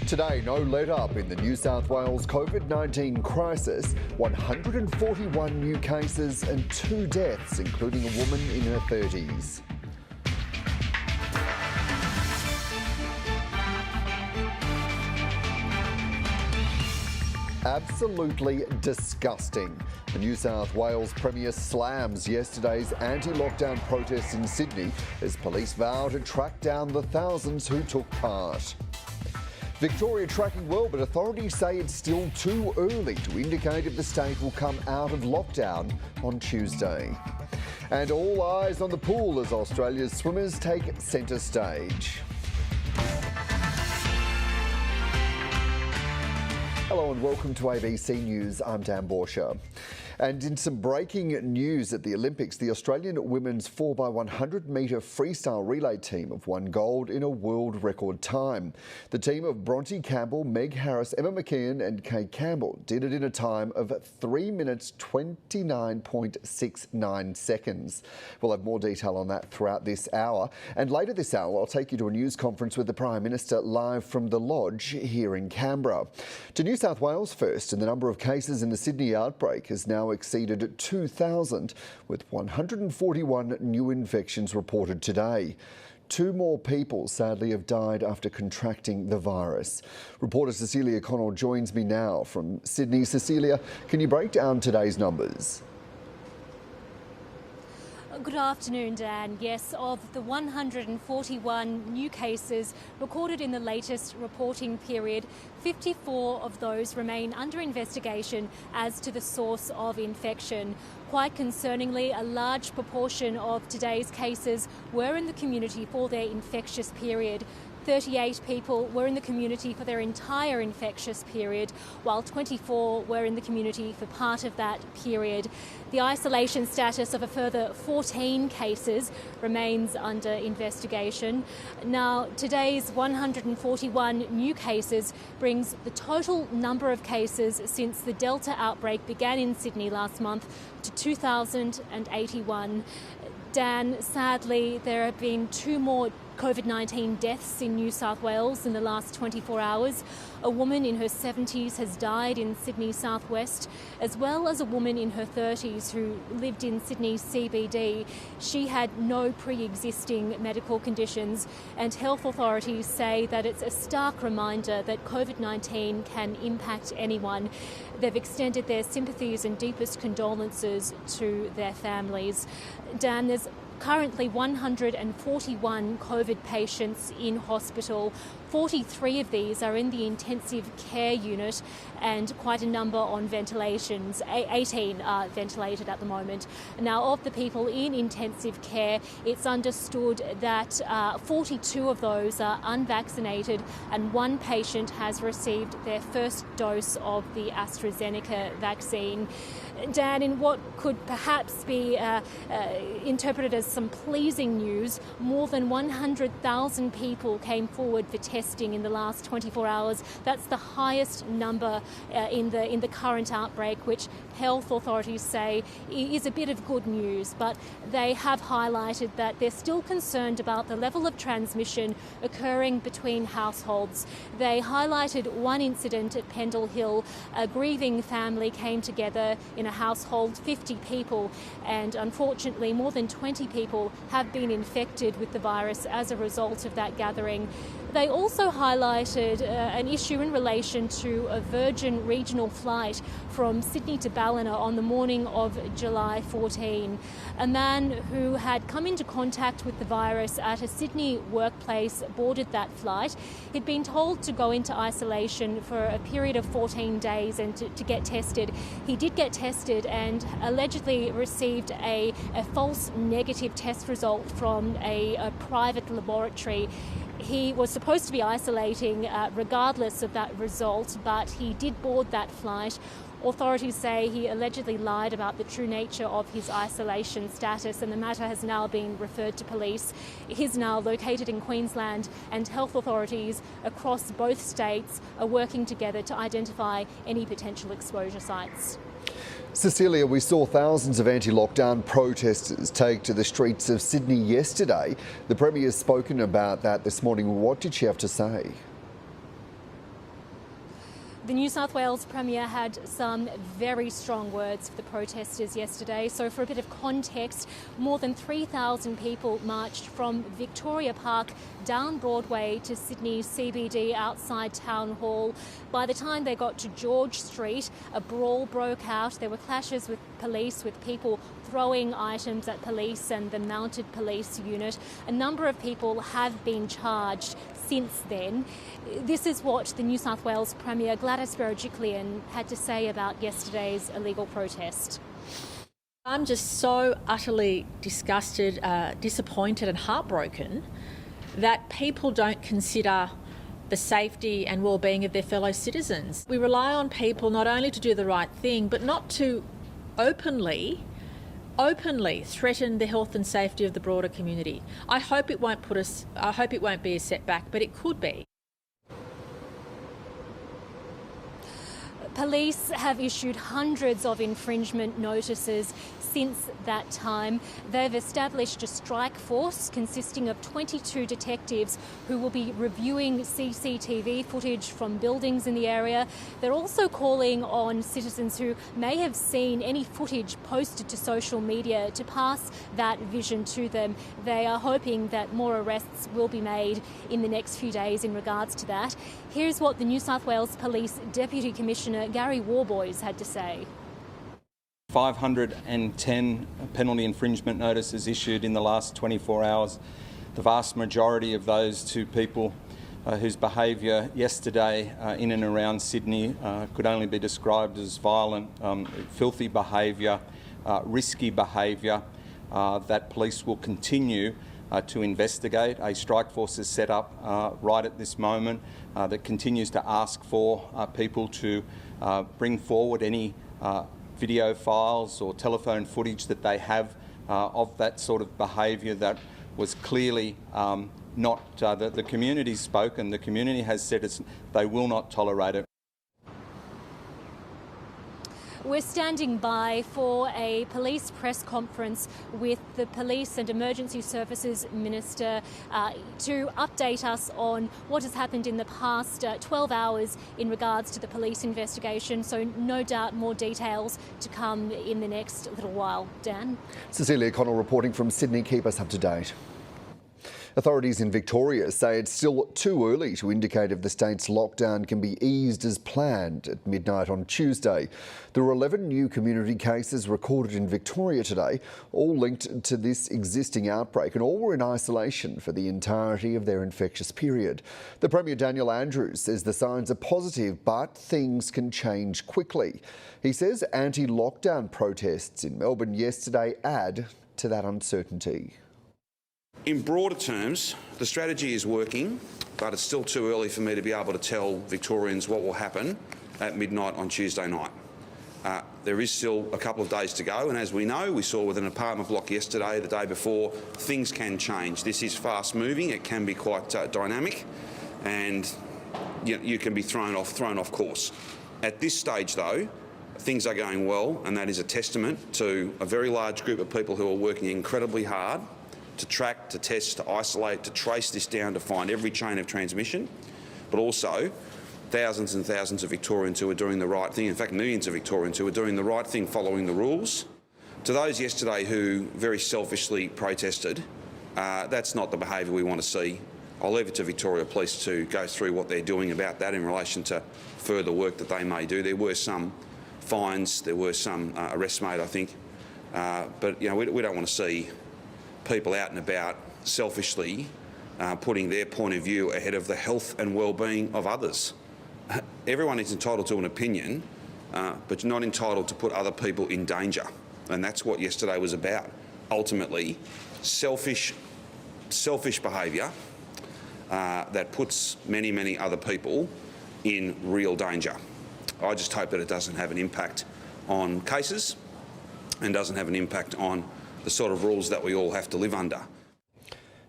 Today, no let-up in the New South Wales COVID-19 crisis. 141 new cases and 2 deaths, including a woman in her 30s. Absolutely disgusting. The New South Wales Premier slams yesterday's anti-lockdown protests in Sydney as police vow to track down the thousands who took part. Victoria tracking well, but authorities say it's still too early to indicate if the state will come out of lockdown on Tuesday. And all eyes on the pool as Australia's swimmers take centre stage. Hello and welcome to ABC News. I'm Dan Borsha. And in some breaking news at the Olympics, the Australian women's 4x100 metre freestyle relay team have won gold in a world record time. The team of Bronte Campbell, Meg Harris, Emma McKeon and Kay Campbell did it in a time of 3 minutes 29.69 seconds. We'll have more detail on that throughout this hour. And later this hour, I'll take you to a news conference with the Prime Minister live from the Lodge here in Canberra. To New South Wales first, and the number of cases in the Sydney outbreak has now exceeded 2,000, with 141 new infections reported today. 2 more people sadly have died after contracting the virus. Reporter Cecilia Connell joins me now from Sydney. Cecilia, can you break down today's numbers? Good afternoon, Dan. Yes, of the 141 new cases recorded in the latest reporting period, 54 of those remain under investigation as to the source of infection. Quite concerningly, a large proportion of today's cases were in the community for their infectious period. 38 people were in the community for their entire infectious period, while 24 were in the community for part of that period. The isolation status of a further 14 cases remains under investigation. Now, today's 141 new cases brings the total number of cases since the Delta outbreak began in Sydney last month to 2,081. Dan, sadly, there have been 2 more COVID-19 deaths in New South Wales in the last 24 hours. A woman in her 70s has died in Sydney southwest, as well as a woman in her 30s who lived in Sydney CBD. She had no pre-existing medical conditions, and health authorities say that it's a stark reminder that COVID-19 can impact anyone. They've extended their sympathies and deepest condolences to their families. Dan, there's currently 141 COVID patients in hospital. 43 of these are in the intensive care unit and quite a number on ventilations. 18 are ventilated at the moment. Now, of the people in intensive care, it's understood that 42 of those are unvaccinated and 1 patient has received their first dose of the AstraZeneca vaccine. Dan, in what could perhaps be interpreted as some pleasing news, more than 100,000 people came forward for testing in the last 24 hours. That's the highest number in the current outbreak, which health authorities say is a bit of good news, but they have highlighted that they're still concerned about the level of transmission occurring between households. They highlighted one incident at Pendle Hill. A grieving family came together in a household, 50 people, and unfortunately more than 20 people have been infected with the virus as a result of that gathering. They also highlighted an issue in relation to a Virgin regional flight from Sydney to Ballina on the morning of July 14. A man who had come into contact with the virus at a Sydney workplace boarded that flight. He'd been told to go into isolation for a period of 14 days and to get tested. He did get tested and allegedly received a false negative test result from a private laboratory. He was supposed to be isolating regardless of that result, but he did board that flight. Authorities say he allegedly lied about the true nature of his isolation status, and the matter has now been referred to police. He's now located in Queensland, and health authorities across both states are working together to identify any potential exposure sites. Cecilia, we saw thousands of anti-lockdown protesters take to the streets of Sydney yesterday. The Premier has spoken about that this morning. What did she have to say? The New South Wales Premier had some very strong words for the protesters yesterday. So for a bit of context, more than 3,000 people marched from Victoria Park down Broadway to Sydney's CBD outside Town Hall. By the time they got to George Street, a brawl broke out. There were clashes with police, with people throwing items at police and the mounted police unit. A number of people have been charged since then. This is what the New South Wales Premier Gladys Berejiklian had to say about yesterday's illegal protest. I'm just so utterly disgusted, disappointed and heartbroken that people don't consider the safety and well-being of their fellow citizens. We rely on people not only to do the right thing, but not to openly threaten the health and safety of the broader community. I hope it won't be a setback, but it could be. Police have issued hundreds of infringement notices since that time. They've established a strike force consisting of 22 detectives who will be reviewing CCTV footage from buildings in the area. They're also calling on citizens who may have seen any footage posted to social media to pass that vision to them. They are hoping that more arrests will be made in the next few days in regards to that. Here's what the New South Wales Police Deputy Commissioner Gary Warboys had to say. 510 penalty infringement notices issued in the last 24 hours. The vast majority of those to people whose behaviour yesterday in and around Sydney could only be described as violent, filthy behaviour, risky behaviour that police will continue to investigate. A strike force is set up right at this moment that continues to ask for people to bring forward any video files or telephone footage that they have of that sort of behaviour that was clearly not the community's spoken. The community has said they will not tolerate it. We're standing by for a police press conference with the Police and Emergency Services Minister to update us on what has happened in the past 12 hours in regards to the police investigation. So no doubt more details to come in the next little while. Dan? Cecilia Connell reporting from Sydney. Keep us up to date. Authorities in Victoria say it's still too early to indicate if the state's lockdown can be eased as planned at midnight on Tuesday. There were 11 new community cases recorded in Victoria today, all linked to this existing outbreak, and all were in isolation for the entirety of their infectious period. The Premier Daniel Andrews says the signs are positive, but things can change quickly. He says anti-lockdown protests in Melbourne yesterday add to that uncertainty. In broader terms, the strategy is working, but it's still too early for me to be able to tell Victorians what will happen at midnight on Tuesday night. There is still a couple of days to go, and as we know, we saw with an apartment block yesterday, the day before, things can change. This is fast moving, it can be quite dynamic, and you can be thrown off course. At this stage though, things are going well, and that is a testament to a very large group of people who are working incredibly hard to track, to test, to isolate, to trace this down, to find every chain of transmission, but also thousands and thousands of Victorians who are doing the right thing, in fact millions of Victorians who are doing the right thing following the rules. To those yesterday who very selfishly protested, that's not the behaviour we want to see. I'll leave it to Victoria Police to go through what they're doing about that in relation to further work that they may do. There were some fines, there were some arrests made, I think, but we don't want to see people out and about selfishly putting their point of view ahead of the health and well-being of others. Everyone is entitled to an opinion, but you're not entitled to put other people in danger. And that's what yesterday was about. Ultimately, selfish behaviour that puts many, many other people in real danger. I just hope that it doesn't have an impact on cases and doesn't have an impact on the sort of rules that we all have to live under.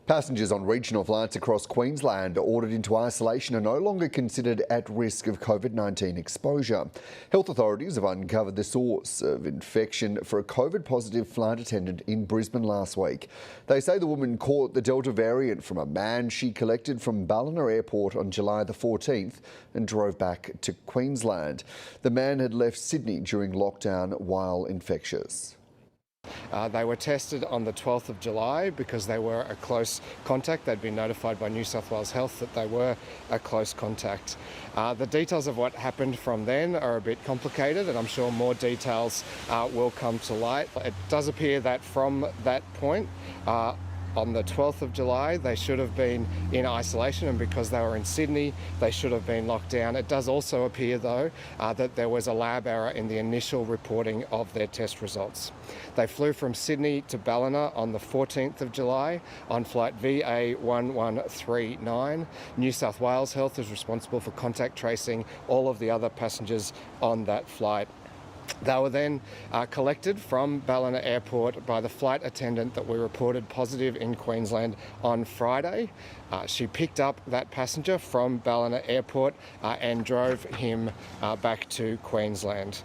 Passengers on regional flights across Queensland are ordered into isolation and no longer considered at risk of COVID-19 exposure. Health authorities have uncovered the source of infection for a COVID-positive flight attendant in Brisbane last week. They say the woman caught the Delta variant from a man she collected from Ballina Airport on July the 14th and drove back to Queensland. The man had left Sydney during lockdown while infectious. They were tested on the 12th of July because they were a close contact. They'd been notified by New South Wales Health that they were a close contact. The details of what happened from then are a bit complicated, and I'm sure more details will come to light. It does appear that from that point, on the 12th of July, they should have been in isolation, and because they were in Sydney, they should have been locked down. It does also appear, though, that there was a lab error in the initial reporting of their test results. They flew from Sydney to Ballina on the 14th of July on flight VA1139. New South Wales Health is responsible for contact tracing all of the other passengers on that flight. They were then collected from Ballina Airport by the flight attendant that we reported positive in Queensland on Friday. She picked up that passenger from Ballina Airport and drove him back to Queensland.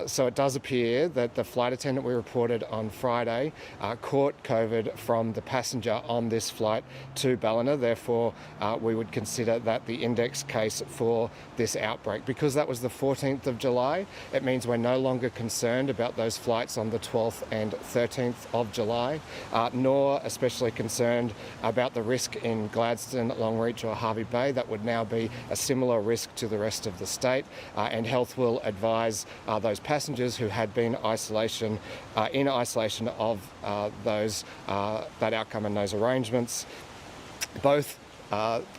So it does appear that the flight attendant we reported on Friday caught COVID from the passenger on this flight to Ballina. Therefore, we would consider that the index case for this outbreak. Because that was the 14th of July, it means we're no longer concerned about those flights on the 12th and 13th of July, nor especially concerned about the risk in Gladstone, Longreach or Hervey Bay. That would now be a similar risk to the rest of the state, and Health will advise those passengers who had been in isolation of that outcome and those arrangements. Both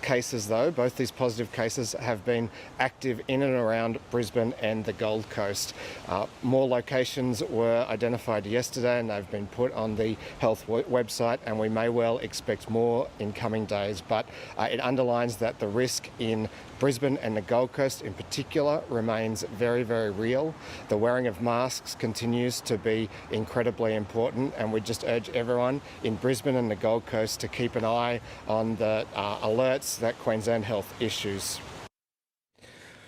cases, though, both these positive cases have been active in and around Brisbane and the Gold Coast. More locations were identified yesterday and they've been put on the health website, and we may well expect more in coming days, but it underlines that the risk in Brisbane and the Gold Coast in particular remains very, very real. The wearing of masks continues to be incredibly important, and we just urge everyone in Brisbane and the Gold Coast to keep an eye on the alerts that Queensland Health issues.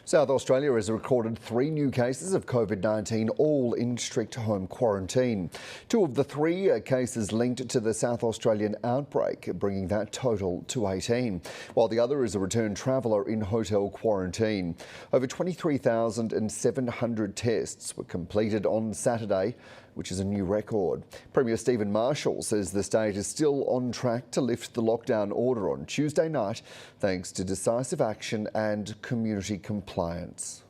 South Australia has recorded 3 new cases of COVID-19, all in strict home quarantine. 2 of the 3 cases linked to the South Australian outbreak, bringing that total to 18, while the other is a returned traveller in hotel quarantine. Over 23,700 tests were completed on Saturday, which is a new record. Premier Stephen Marshall says the state is still on track to lift the lockdown order on Tuesday night, thanks to decisive action and community compliance.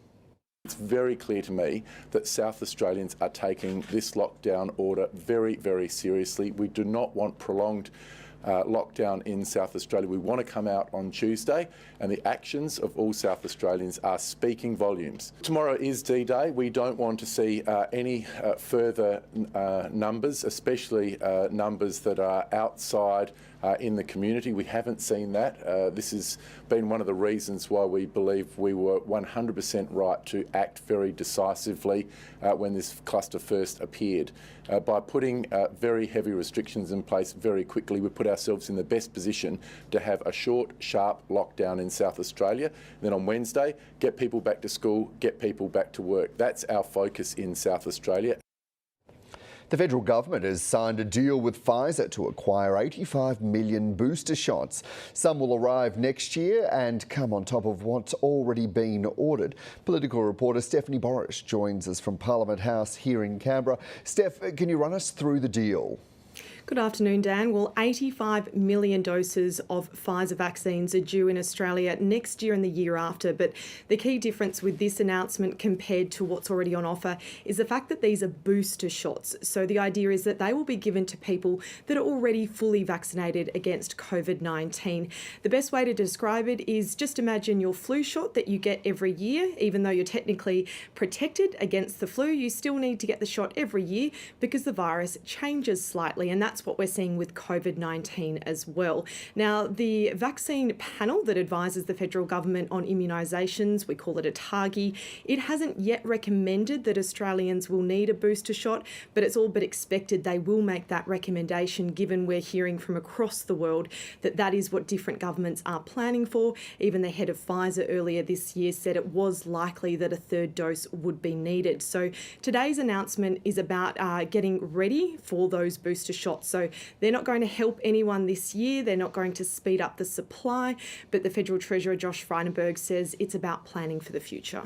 It's very clear to me that South Australians are taking this lockdown order very, very seriously. We do not want prolonged lockdown in South Australia. We want to come out on Tuesday, and the actions of all South Australians are speaking volumes. Tomorrow is D-Day. We don't want to see any further numbers, especially numbers that are outside in the community. We haven't seen that. This has been one of the reasons why we believe we were 100% right to act very decisively when this cluster first appeared. By putting very heavy restrictions in place very quickly, we put ourselves in the best position to have a short, sharp lockdown in South Australia. Then on Wednesday, get people back to school, get people back to work. That's our focus in South Australia. The federal government has signed a deal with Pfizer to acquire 85 million booster shots. Some will arrive next year and come on top of what's already been ordered. Political reporter Stephanie Boris joins us from Parliament House here in Canberra. Steph, can you run us through the deal? Good afternoon, Dan. Well, 85 million doses of Pfizer vaccines are due in Australia next year and the year after. But the key difference with this announcement compared to what's already on offer is the fact that these are booster shots. So the idea is that they will be given to people that are already fully vaccinated against COVID-19. The best way to describe it is just imagine your flu shot that you get every year. Even though you're technically protected against the flu, you still need to get the shot every year because the virus changes slightly, and that's that's what we're seeing with COVID-19 as well. Now, the vaccine panel that advises the federal government on immunisations, we call it a TARGI, it hasn't yet recommended that Australians will need a booster shot, but it's all but expected they will make that recommendation, given we're hearing from across the world that that is what different governments are planning for. Even the head of Pfizer earlier this year said it was likely that a third dose would be needed. So today's announcement is about getting ready for those booster shots. So they're not going to help anyone this year. They're not going to speed up the supply. But the Federal Treasurer, Josh Frydenberg, says it's about planning for the future.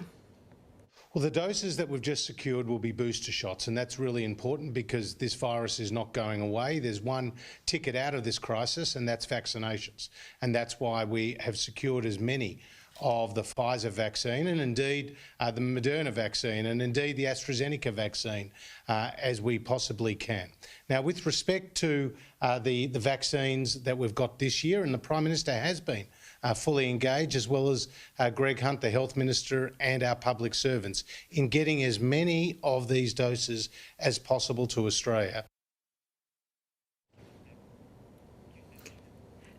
Well, the doses that we've just secured will be booster shots, and that's really important because this virus is not going away. There's one ticket out of this crisis, and that's vaccinations. And that's why we have secured as many of the Pfizer vaccine and indeed the Moderna vaccine and indeed the AstraZeneca vaccine as we possibly can. Now, with respect to the vaccines that we've got this year, and the Prime Minister has been fully engaged, as well as Greg Hunt, the Health Minister, and our public servants, in getting as many of these doses as possible to Australia.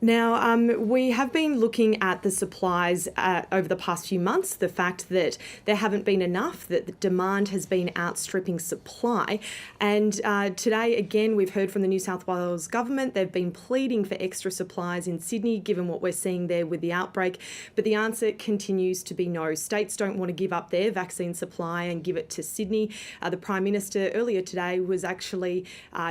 Now, we have been looking at the supplies over the past few months, the fact that there haven't been enough, that the demand has been outstripping supply. And today, again, we've heard from the New South Wales government. They've been pleading for extra supplies in Sydney, given what we're seeing there with the outbreak. But the answer continues to be no. States don't want to give up their vaccine supply and give it to Sydney. The Prime Minister earlier today was actually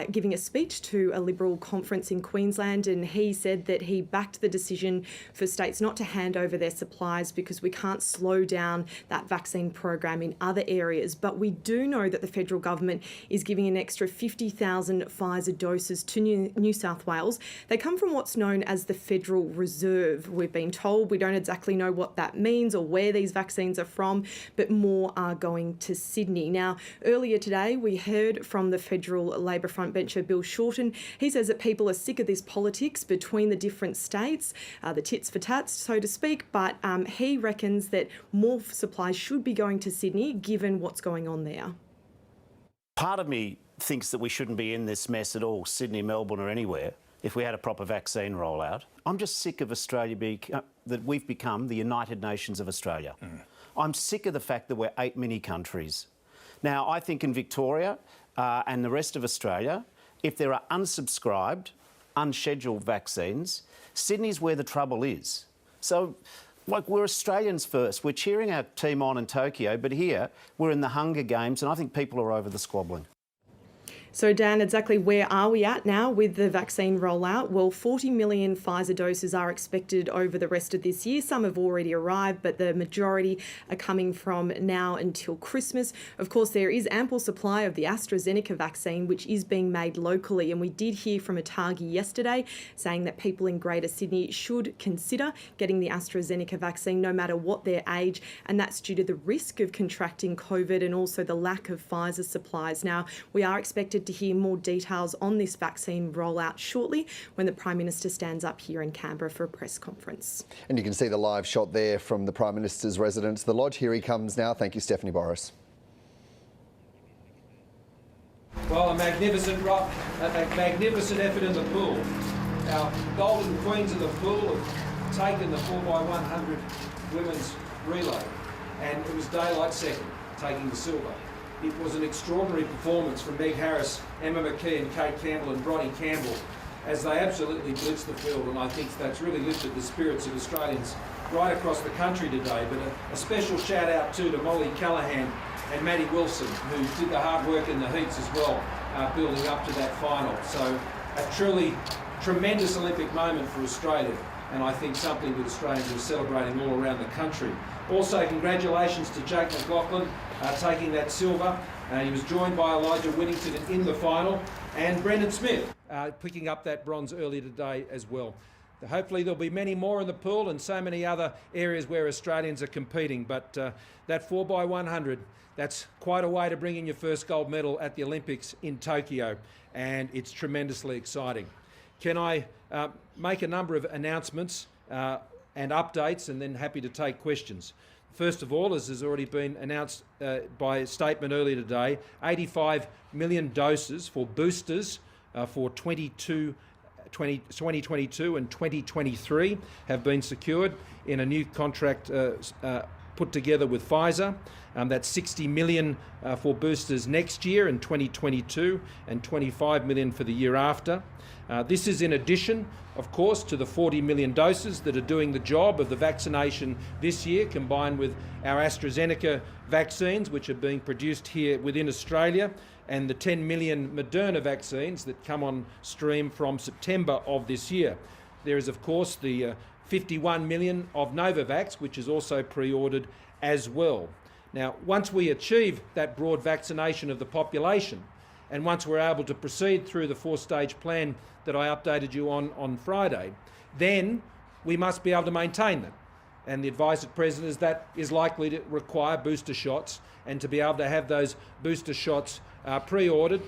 giving a speech to a Liberal conference in Queensland, and he said that he backed the decision for states not to hand over their supplies because we can't slow down that vaccine program in other areas. But we do know that the federal government is giving an extra 50,000 Pfizer doses to New South Wales. They come from what's known as the Federal Reserve. We've been told, we don't exactly know what that means or where these vaccines are from, but more are going to Sydney. Now, earlier today, we heard from the federal Labor frontbencher Bill Shorten. He says that people are sick of this politics between the different states, the tits for tats, so to speak, but he reckons that more supplies should be going to Sydney, given what's going on there. Part of me thinks that we shouldn't be in this mess at all, Sydney, Melbourne or anywhere, if we had a proper vaccine rollout. I'm just sick of Australia that we've become the United Nations of Australia. I'm sick of the fact that we're 8 mini countries. Now, I think in Victoria and the rest of Australia, if there are unsubscribed, unscheduled vaccines, Sydney's where the trouble is. So, like, we're Australians first. We're cheering our team on in Tokyo, but here we're in the Hunger Games, and I think people are over the squabbling. So, Dan, exactly where are we at now with the vaccine rollout? Well, 40 million Pfizer doses are expected over the rest of this year. Some have already arrived, but the majority are coming from now until Christmas. Of course, there is ample supply of the AstraZeneca vaccine, which is being made locally. And we did hear from a TARGI yesterday saying that people in Greater Sydney should consider getting the AstraZeneca vaccine no matter what their age. And that's due to the risk of contracting COVID and also the lack of Pfizer supplies. Now, we are expected to hear more details on this vaccine rollout shortly when the Prime Minister stands up here in Canberra for a press conference. And you can see the live shot there from the Prime Minister's residence, the Lodge. Here he comes now. Thank you, Stephanie Boris. Well, a magnificent effort in the pool. Our golden queens of the pool have taken the 4x100 women's relay, and it was daylight second, taking the silver. It was an extraordinary performance from Meg Harris, Emma McKee and Kate Campbell and Bronnie Campbell as they absolutely blitzed the field, and I think that's really lifted the spirits of Australians right across the country today. But a special shout out too to Molly Callahan and Maddie Wilson, who did the hard work in the heats as well, building up to that final. So a truly tremendous Olympic moment for Australia, and I think something that Australians are celebrating all around the country. Also, congratulations to Jake McLaughlin taking that silver. He was joined by Elijah Whittington in the final, and Brendan Smith picking up that bronze earlier today as well. Hopefully there'll be many more in the pool and so many other areas where Australians are competing, but that 4x100, that's quite a way to bring in your first gold medal at the Olympics in Tokyo, and it's tremendously exciting. Can I make a number of announcements and updates, and then happy to take questions. First of all, as has already been announced by a statement earlier today, 85 million doses for boosters for 2022 and 2023 have been secured in a new contract put together with Pfizer. That's 60 million for boosters next year in 2022 and 25 million for the year after. This is in addition, of course, to the 40 million doses that are doing the job of the vaccination this year, combined with our AstraZeneca vaccines, which are being produced here within Australia, and the 10 million Moderna vaccines that come on stream from September of this year. There is, of course, the 51 million of Novavax, which is also pre-ordered as well. Now, once we achieve that broad vaccination of the population, and once we're able to proceed through the 4-stage plan that I updated you on Friday, then we must be able to maintain them. And the advice at present is that is likely to require booster shots, and to be able to have those booster shots pre-ordered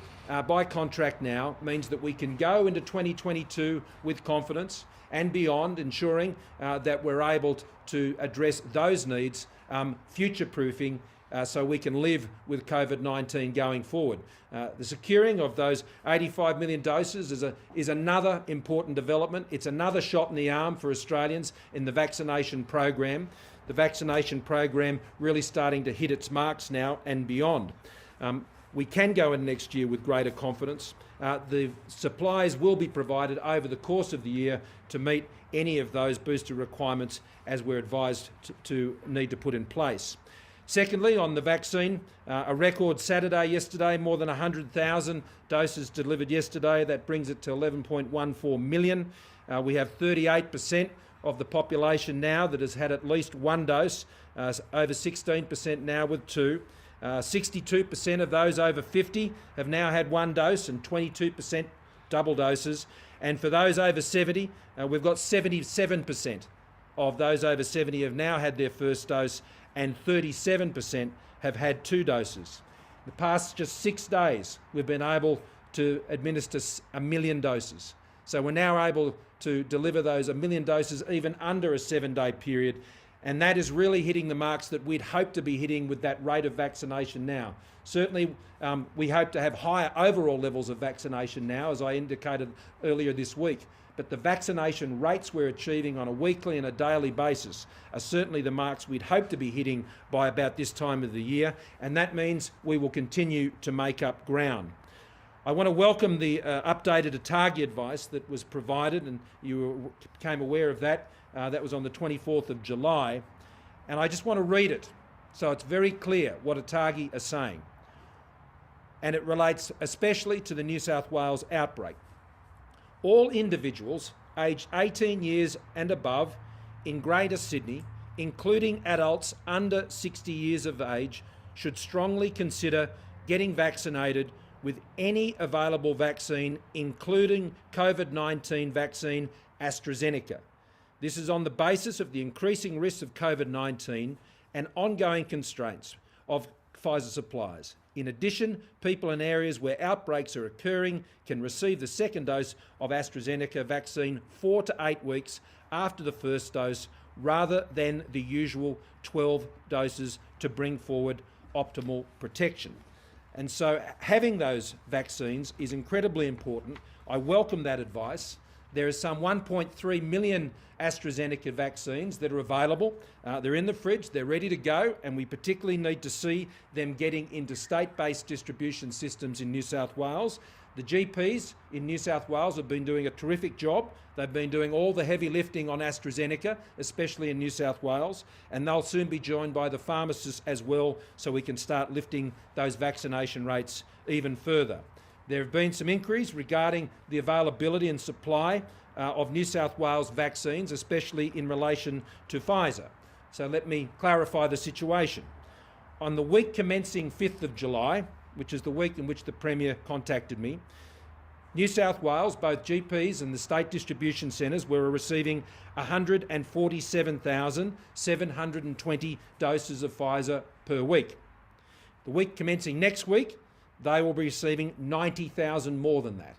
by contract now means that we can go into 2022 with confidence and beyond, ensuring that we're able to address those needs, future-proofing, so we can live with COVID-19 going forward. The securing of those 85 million doses is another important development. It's another shot in the arm for Australians in the vaccination program. The vaccination program really starting to hit its marks now and beyond. We can go in next year with greater confidence. The supplies will be provided over the course of the year to meet any of those booster requirements as we're advised to need to put in place. Secondly, on the vaccine, a record Saturday yesterday, more than 100,000 doses delivered yesterday. That brings it to 11.14 million. We have 38% of the population now that has had at least one dose, over 16% now with two. 62% of those over 50 have now had one dose, and 22% double doses. And for those over 70, we've got 77% of those over 70 have now had their first dose, and 37% have had two doses. In the past just 6 days, we've been able to administer 1 million doses. So we're now able to deliver those 1 million doses even under a 7-day period. And that is really hitting the marks that we'd hope to be hitting with that rate of vaccination now. Certainly, we hope to have higher overall levels of vaccination now, as I indicated earlier this week. But the vaccination rates we're achieving on a weekly and a daily basis are certainly the marks we'd hope to be hitting by about this time of the year. And that means we will continue to make up ground. I want to welcome the updated ATAGI advice that was provided, and you became aware of that. That was on the 24th of July. And I just want to read it so it's very clear what ATAGI are saying. And it relates especially to the New South Wales outbreak. All individuals aged 18 years and above in Greater Sydney, including adults under 60 years of age, should strongly consider getting vaccinated with any available vaccine, including COVID-19 vaccine AstraZeneca. This is on the basis of the increasing risks of COVID-19 and ongoing constraints of Pfizer supplies. In addition, people in areas where outbreaks are occurring can receive the second dose of AstraZeneca vaccine 4 to 8 weeks after the first dose, rather than the usual 12 doses to bring forward optimal protection. And so having those vaccines is incredibly important. I welcome that advice. There are some 1.3 million AstraZeneca vaccines that are available. They're in the fridge, they're ready to go, and we particularly need to see them getting into state-based distribution systems in New South Wales. The GPs in New South Wales have been doing a terrific job. They've been doing all the heavy lifting on AstraZeneca, especially in New South Wales, and they'll soon be joined by the pharmacists as well, so we can start lifting those vaccination rates even further. There have been some inquiries regarding the availability and supply of New South Wales vaccines, especially in relation to Pfizer. So let me clarify the situation. On the week commencing 5th of July, which is the week in which the Premier contacted me, New South Wales, both GPs and the state distribution centres, were receiving 147,720 doses of Pfizer per week. The week commencing next week, they will be receiving 90,000 more than that.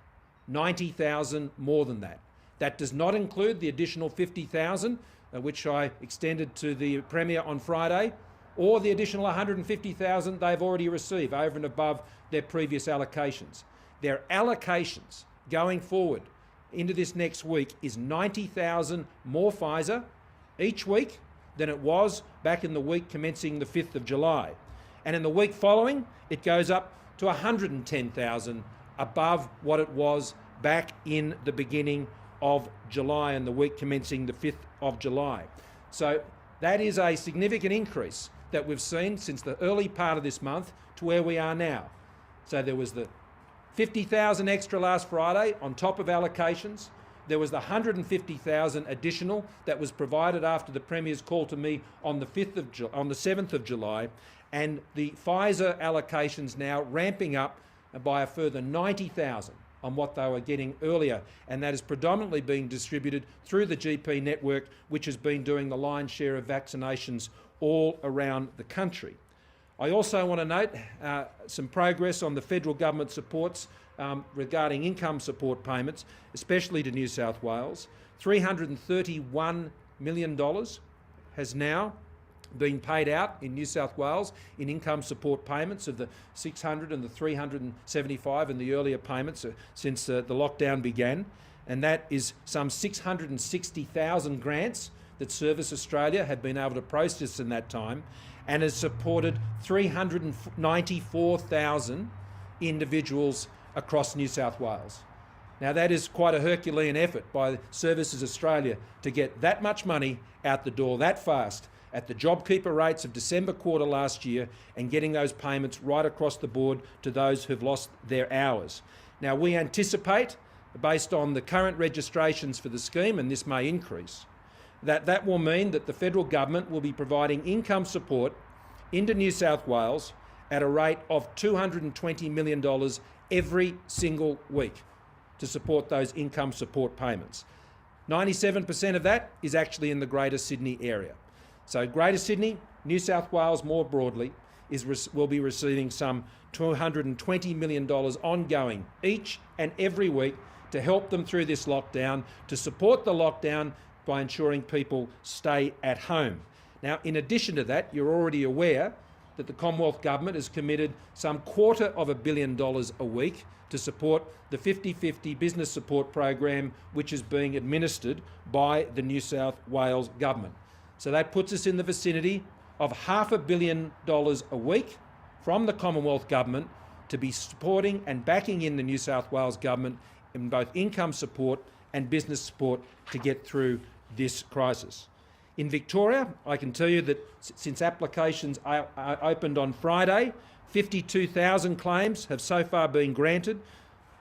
90,000 more than that. That does not include the additional 50,000, which I extended to the Premier on Friday, or the additional 150,000 they've already received over and above their previous allocations. Their allocations going forward into this next week is 90,000 more Pfizer each week than it was back in the week commencing the 5th of July. And in the week following, it goes up to 110,000 above what it was back in the beginning of July and the week commencing the 5th of July. So that is a significant increase that we've seen since the early part of this month to where we are now. So there was the 50,000 extra last Friday on top of allocations. There was the 150,000 additional that was provided after the Premier's call to me on the 7th of July, and the Pfizer allocations now ramping up by a further 90,000 on what they were getting earlier, and that is predominantly being distributed through the GP network, which has been doing the lion's share of vaccinations all around the country. I also want to note some progress on the federal government supports regarding income support payments, especially to New South Wales. $331 million has now been paid out in New South Wales in income support payments of the 600 and the 375 and the earlier payments since the lockdown began. And that is some 660,000 grants that Service Australia have been able to process in that time, and has supported 394,000 individuals across New South Wales. Now that is quite a Herculean effort by Services Australia to get that much money out the door that fast at the JobKeeper rates of December quarter last year, and getting those payments right across the board to those who've lost their hours. Now we anticipate, based on the current registrations for the scheme, and this may increase, that will mean that the federal government will be providing income support into New South Wales at a rate of $220 million every single week to support those income support payments. 97% of that is actually in the Greater Sydney area. So Greater Sydney, New South Wales more broadly, will be receiving some $220 million ongoing each and every week to help them through this lockdown, to support the lockdown by ensuring people stay at home. Now, in addition to that, you're already aware that the Commonwealth Government has committed some $250 million a week to support the 50-50 business support program, which is being administered by the New South Wales Government. So that puts us in the vicinity of $500 million a week from the Commonwealth Government to be supporting and backing in the New South Wales Government in both income support and business support to get through this crisis. In Victoria, I can tell you that since applications opened on Friday, 52,000 claims have so far been granted.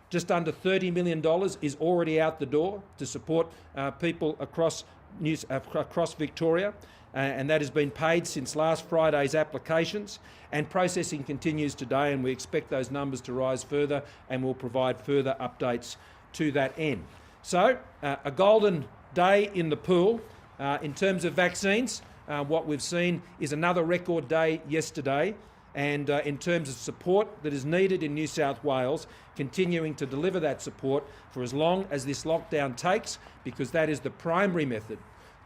Just under $30 million is already out the door to support people across Victoria, and that has been paid since last Friday's applications, and processing continues today, and we expect those numbers to rise further, and we'll provide further updates to that end. So, a golden day in the pool. In terms of vaccines, what we've seen is another record day yesterday, and in terms of support that is needed in New South Wales, continuing to deliver that support for as long as this lockdown takes, because that is the primary method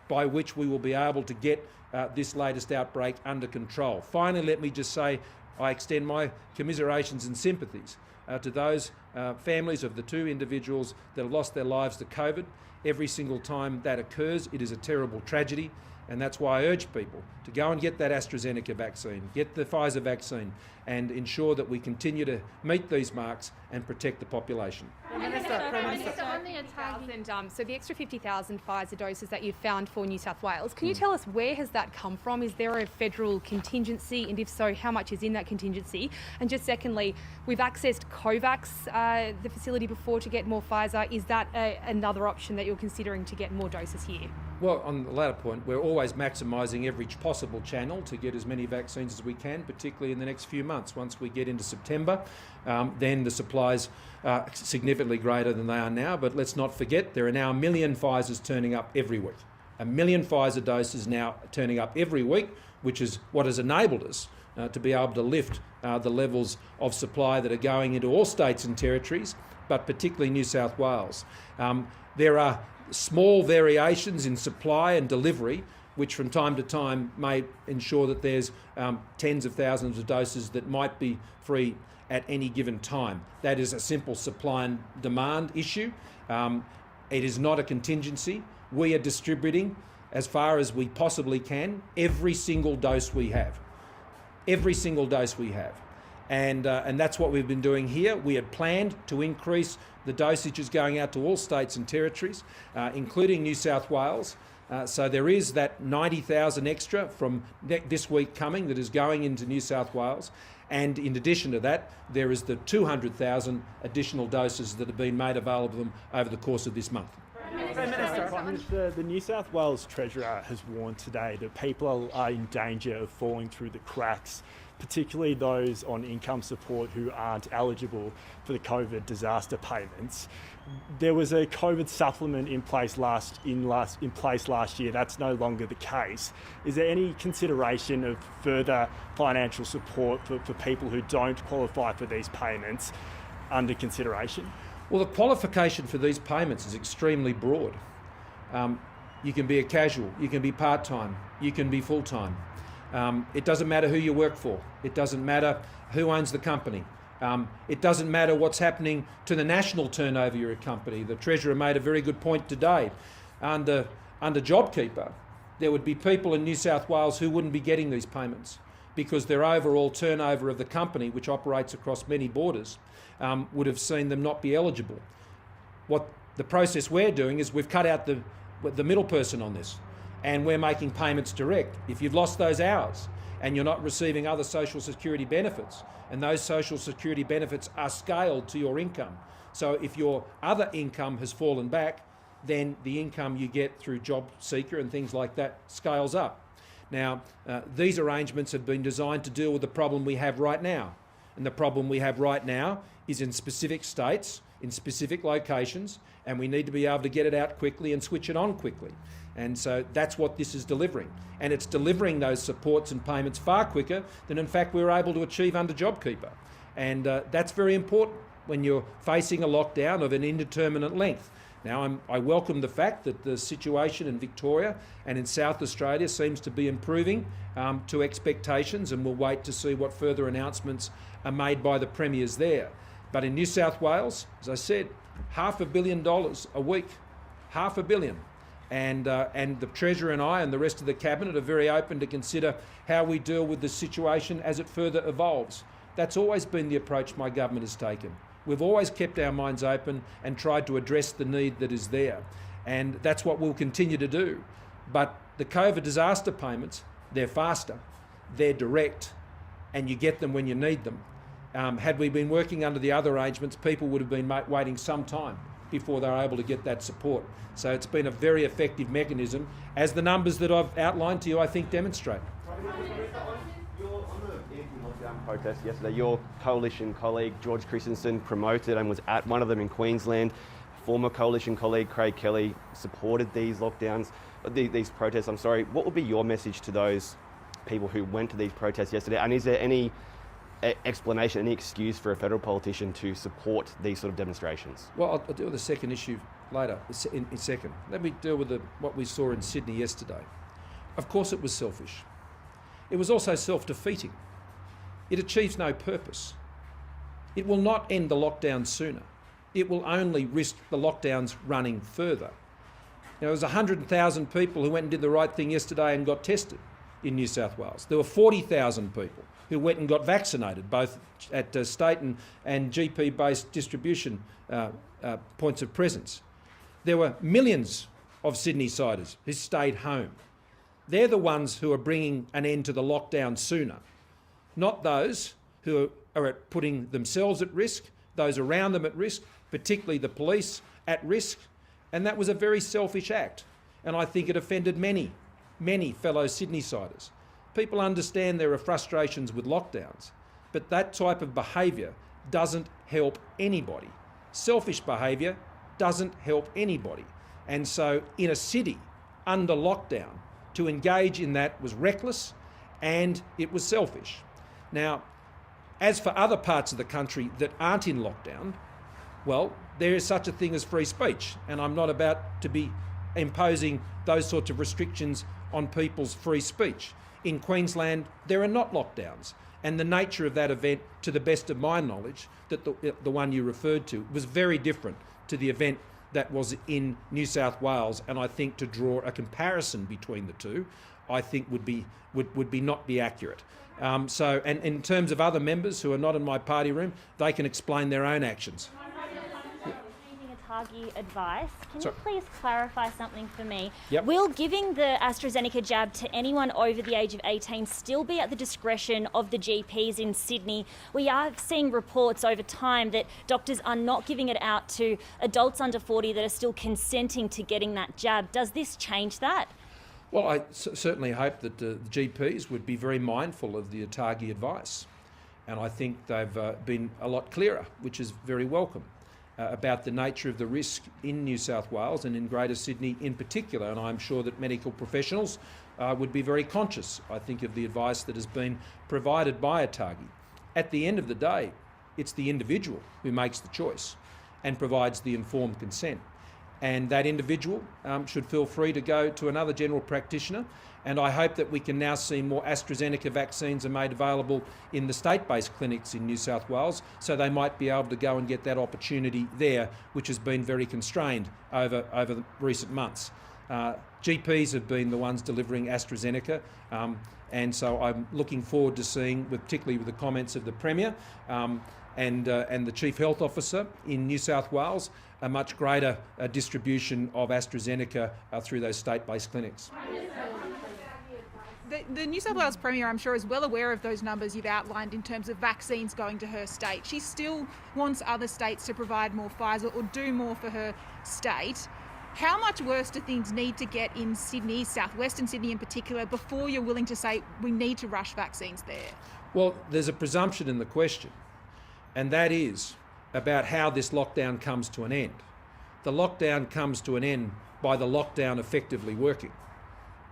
by which we will be able to get this latest outbreak under control. Finally, let me just say I extend my commiserations and sympathies to those families of the two individuals that have lost their lives to COVID. Every single time that occurs, it is a terrible tragedy, and that's why I urge people to go and get that AstraZeneca vaccine, get the Pfizer vaccine, and ensure that we continue to meet these marks and protect the population. So the extra 50,000 Pfizer doses that you've found for New South Wales, can you tell us where has that come from? Is there a federal contingency, and if so, how much is in that contingency? And just secondly, we've accessed COVAX, the facility before, to get more Pfizer. Is that another option that you're considering to get more doses here? Well, on the latter point, we're always maximising every possible channel to get as many vaccines as we can, particularly in the next few months. Once we get into September, then the supplies are significantly greater than they are now. But let's not forget, there are now 1 million Pfizers turning up every week. 1 million Pfizer doses now turning up every week, which is what has enabled us to be able to lift the levels of supply that are going into all states and territories, but particularly New South Wales. There are small variations in supply and delivery which from time to time may ensure that there's tens of thousands of doses that might be free at any given time. That is a simple supply and demand issue. It is not a contingency. We are distributing as far as we possibly can every single dose we have. Every single dose we have. And that's what we've been doing here. We had planned to increase the dosages going out to all states and territories, including New South Wales. So there is that 90,000 extra from this week coming that is going into New South Wales. And in addition to that, there is the 200,000 additional doses that have been made available to them over the course of this month. Prime Minister, the New South Wales Treasurer has warned today that people are in danger of falling through the cracks, particularly those on income support who aren't eligible for the COVID disaster payments. There was a COVID supplement in place last year. That's no longer the case. Is there any consideration of further financial support for people who don't qualify for these payments under consideration? Well, the qualification for these payments is extremely broad. You can be a casual, you can be part-time, you can be full-time. It doesn't matter who you work for. It doesn't matter who owns the company. It doesn't matter what's happening to the national turnover of your company. The Treasurer made a very good point today. Under JobKeeper, there would be people in New South Wales who wouldn't be getting these payments because their overall turnover of the company, which operates across many borders, would have seen them not be eligible. What the process we're doing is we've cut out the middle person on this, and we're making payments direct. If you've lost those hours and you're not receiving other social security benefits, and those social security benefits are scaled to your income. So if your other income has fallen back, then the income you get through Job Seeker and things like that scales up. Now, these arrangements have been designed to deal with the problem we have right now. And the problem we have right now is in specific states, in specific locations, and we need to be able to get it out quickly and switch it on quickly. And so that's what this is delivering. And it's delivering those supports and payments far quicker than in fact we were able to achieve under JobKeeper. And that's very important when you're facing a lockdown of an indeterminate length. Now, I welcome the fact that the situation in Victoria and in South Australia seems to be improving to expectations, and we'll wait to see what further announcements are made by the premiers there. But in New South Wales, as I said, $500 million a week, $500 million. And the Treasurer and I and the rest of the Cabinet are very open to consider how we deal with the situation as it further evolves. That's always been the approach my government has taken. We've always kept our minds open and tried to address the need that is there. And that's what we'll continue to do. But the COVID disaster payments, they're faster, they're direct, and you get them when you need them. Had we been working under the other arrangements, people would have been waiting some time before they were able to get that support. So it's been a very effective mechanism, as the numbers that I've outlined to you, I think, demonstrate. On the anti-lockdown protest yesterday, your coalition colleague George Christensen promoted and was at one of them in Queensland. Former coalition colleague Craig Kelly supported these protests. What would be your message to those people who went to these protests yesterday? And is there any explanation, any excuse for a federal politician to support these sort of demonstrations? Well, I'll deal with the second issue later, in a second. Let me deal with what we saw in Sydney yesterday. Of course it was selfish. It was also self-defeating. It achieves no purpose. It will not end the lockdown sooner. It will only risk the lockdowns running further. Now, there was 100,000 people who went and did the right thing yesterday and got tested in New South Wales. There were 40,000 people who went and got vaccinated, both at state and GP-based distribution points of presence. There were millions of Sydney-siders who stayed home. They're the ones who are bringing an end to the lockdown sooner, not those who are putting themselves at risk, those around them at risk, particularly the police at risk. And that was a very selfish act. And I think it offended many fellow Sydney-siders. People understand there are frustrations with lockdowns, but that type of behaviour doesn't help anybody. Selfish behaviour doesn't help anybody. And so in a city under lockdown, to engage in that was reckless and it was selfish. Now, as for other parts of the country that aren't in lockdown, well, there is such a thing as free speech, and I'm not about to be imposing those sorts of restrictions on people's free speech. In Queensland, there are not lockdowns. And the nature of that event, to the best of my knowledge, that the one you referred to, was very different to the event that was in New South Wales. And I think to draw a comparison between the two, I think would not be accurate. And in terms of other members who are not in my party room, they can explain their own actions. ATAGI advice. Can Sorry. you please clarify something for me? Yep. Will giving the AstraZeneca jab to anyone over the age of 18 still be at the discretion of the GPs in Sydney? We are seeing reports over time that doctors are not giving it out to adults under 40 that are still consenting to getting that jab. Does this change that? Well, I certainly hope that the GPs would be very mindful of the ATAGI advice. And I think they've been a lot clearer, which is very welcome, about the nature of the risk in New South Wales and in Greater Sydney in particular. And I'm sure that medical professionals would be very conscious, I think, of the advice that has been provided by ATAGI. At the end of the day, it's the individual who makes the choice and provides the informed consent. And that individual should feel free to go to another general practitioner. And I hope that we can now see more AstraZeneca vaccines are made available in the state-based clinics in New South Wales, so they might be able to go and get that opportunity there, which has been very constrained over the recent months. GPs have been the ones delivering AstraZeneca, and so I'm looking forward to seeing, particularly with the comments of the Premier and the Chief Health Officer in New South Wales, a much greater distribution of AstraZeneca through those state-based clinics. The New South Wales Premier, I'm sure, is well aware of those numbers you've outlined in terms of vaccines going to her state. She still wants other states to provide more Pfizer or do more for her state. How much worse do things need to get in Sydney, southwestern Sydney in particular, before you're willing to say we need to rush vaccines there? Well, there's a presumption in the question, and that is about how this lockdown comes to an end. The lockdown comes to an end by the lockdown effectively working.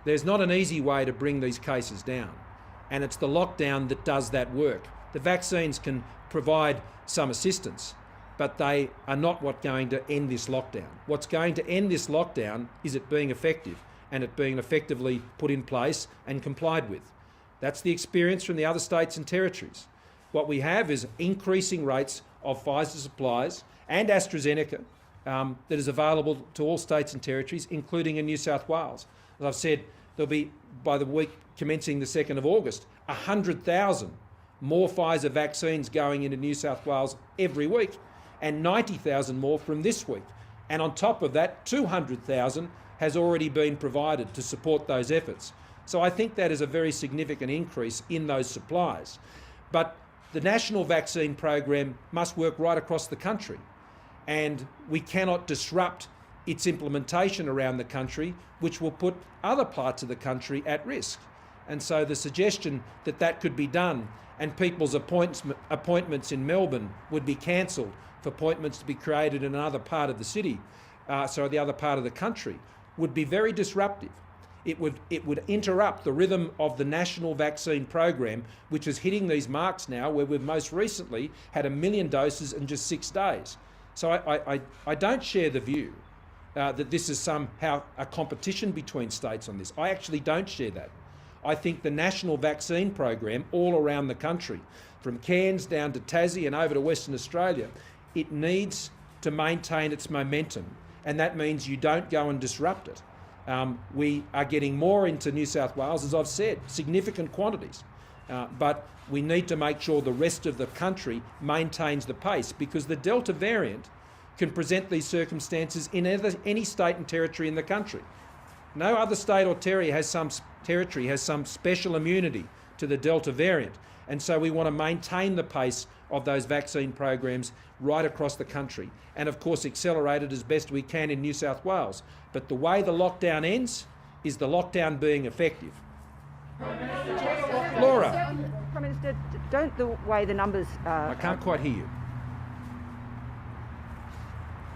There's not an easy way to bring these cases down, and it's the lockdown that does that work. The vaccines can provide some assistance, but they are not what's going to end this lockdown. What's going to end this lockdown is it being effective and it being effectively put in place and complied with. That's the experience from the other states and territories. What we have is increasing rates of Pfizer supplies and AstraZeneca that is available to all states and territories, including in New South Wales. As I've said, there'll be, by the week commencing the 2nd of August, 100,000 more Pfizer vaccines going into New South Wales every week, and 90,000 more from this week. And on top of that, 200,000 has already been provided to support those efforts. So I think that is a very significant increase in those supplies. But the national vaccine program must work right across the country, and we cannot disrupt its implementation around the country, which will put other parts of the country at risk. And so the suggestion that that could be done and people's appointments in Melbourne would be cancelled for appointments to be created in another part of the city, the other part of the country, would be very disruptive. It would interrupt the rhythm of the national vaccine program, which is hitting these marks now, where we've most recently had 1 million doses in just 6 days. So I don't share the view that this is somehow a competition between states on this. I actually don't share that. I think the national vaccine program all around the country, from Cairns down to Tassie and over to Western Australia, it needs to maintain its momentum, and that means you don't go and disrupt it. We are getting more into New South Wales, as I've said, significant quantities, but we need to make sure the rest of the country maintains the pace, because the Delta variant can present these circumstances in any state and territory in the country. No other state or territory has some special immunity to the Delta variant, and so we want to maintain the pace of those vaccine programs right across the country, and of course accelerate it as best we can in New South Wales. But the way the lockdown ends is the lockdown being effective. Laura. Prime Minister, don't the way the numbers... I can't quite hear you.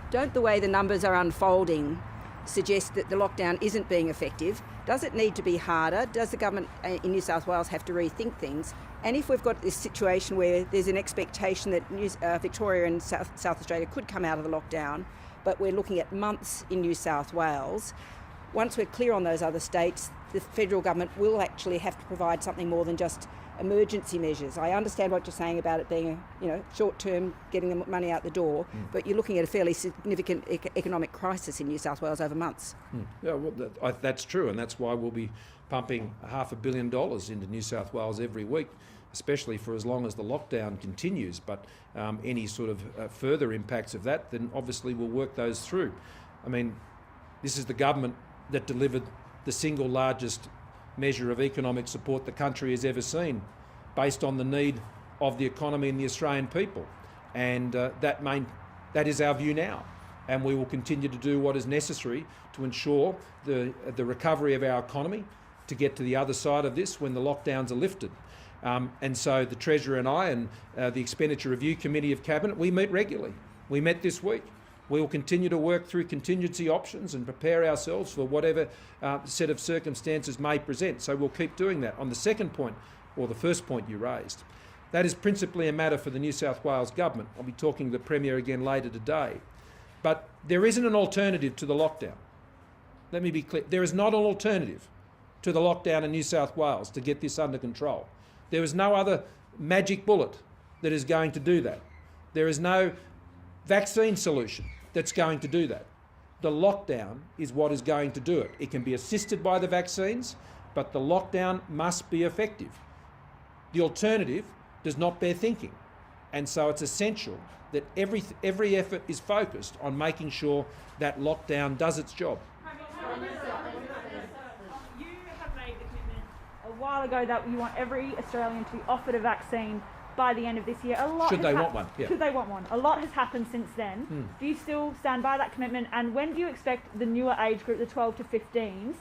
Don't the way the numbers are unfolding suggest that the lockdown isn't being effective? Does it need to be harder? Does the government in New South Wales have to rethink things? And if we've got this situation where there's an expectation that Victoria and South Australia could come out of the lockdown, but we're looking at months in New South Wales. Once we're clear on those other states, the federal government will actually have to provide something more than just emergency measures. I understand what you're saying about it being short-term, getting the money out the door, but you're looking at a fairly significant economic crisis in New South Wales over months. Yeah, well, that's true, and that's why we'll be pumping $500 million into New South Wales every week, especially for as long as the lockdown continues. But any sort of further impacts of that, then obviously we'll work those through. I mean, this is the government that delivered the single largest measure of economic support the country has ever seen, based on the need of the economy and the Australian people. And that is our view now. And we will continue to do what is necessary to ensure the recovery of our economy to get to the other side of this when the lockdowns are lifted. And so the Treasurer and I and the Expenditure Review Committee of Cabinet, we meet regularly. We met this week. We will continue to work through contingency options and prepare ourselves for whatever set of circumstances may present. So we'll keep doing that. On the second point, or the first point you raised, that is principally a matter for the New South Wales government. I'll be talking to the Premier again later today. But there isn't an alternative to the lockdown. Let me be clear. There is not an alternative to the lockdown in New South Wales to get this under control. There is no other magic bullet that is going to do that. There is no vaccine solution that's going to do that. The lockdown is what is going to do it. It can be assisted by the vaccines, but the lockdown must be effective. The alternative does not bear thinking. And so it's essential that every effort is focused on making sure that lockdown does its job. You have made the commitment a while ago that you want every Australian to be offered a vaccine by the end of this year. Should they want one? Yeah. Should they want one? A lot has happened since then. Do you still stand by that commitment? And when do you expect the newer age group, the 12 to 15s,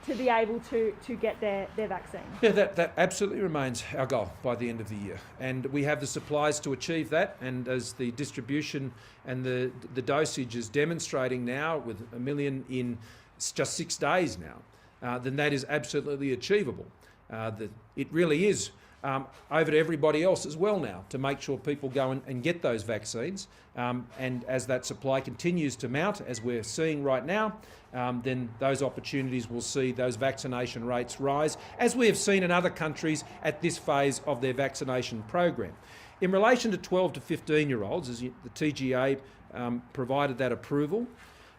to be able to get their vaccine? Yeah, that absolutely remains our goal by the end of the year. And we have the supplies to achieve that. And as the distribution and the dosage is demonstrating now, with 1 million in just 6 days now, then that is absolutely achievable. It really is over to everybody else as well now to make sure people go and get those vaccines. And as that supply continues to mount, as we're seeing right now, then those opportunities will see those vaccination rates rise, as we have seen in other countries at this phase of their vaccination program. In relation to 12 to 15-year-olds, as the TGA provided that approval,